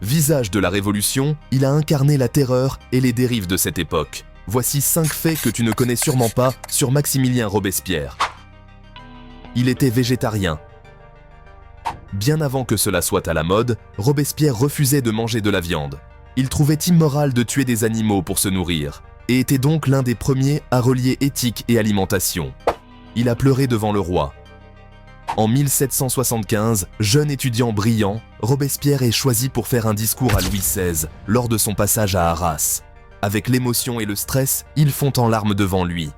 Visage de la Révolution, il a incarné la terreur et les dérives de cette époque. Voici 5 faits que tu ne connais sûrement pas sur Maximilien Robespierre. Il était végétarien. Bien avant que cela soit à la mode, Robespierre refusait de manger de la viande. Il trouvait immoral de tuer des animaux pour se nourrir, et était donc l'un des premiers à relier éthique et alimentation. Il a pleuré devant le roi. En 1775, jeune étudiant brillant, Robespierre est choisi pour faire un discours à Louis XVI lors de son passage à Arras. Avec l'émotion et le stress, ils fondent en larmes devant lui.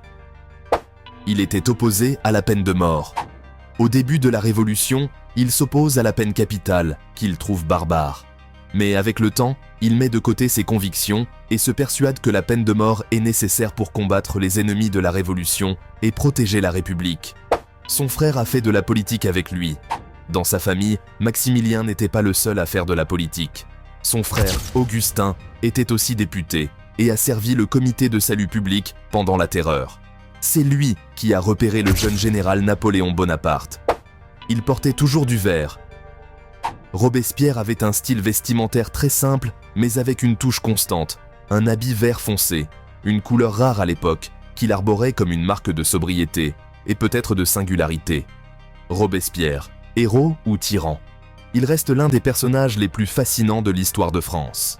Il était opposé à la peine de mort. Au début de la Révolution, il s'oppose à la peine capitale, qu'il trouve barbare. Mais avec le temps, il met de côté ses convictions et se persuade que la peine de mort est nécessaire pour combattre les ennemis de la Révolution et protéger la République. Son frère a fait de la politique avec lui. Dans sa famille, Maximilien n'était pas le seul à faire de la politique. Son frère, Augustin, était aussi député et a servi le comité de salut public pendant la Terreur. C'est lui qui a repéré le jeune général Napoléon Bonaparte. Il portait toujours du vert. Robespierre avait un style vestimentaire très simple, mais avec une touche constante, un habit vert foncé, une couleur rare à l'époque, qu'il arborait comme une marque de sobriété et peut-être de singularité. Robespierre, héros ou tyran? Il reste l'un des personnages les plus fascinants de l'histoire de France.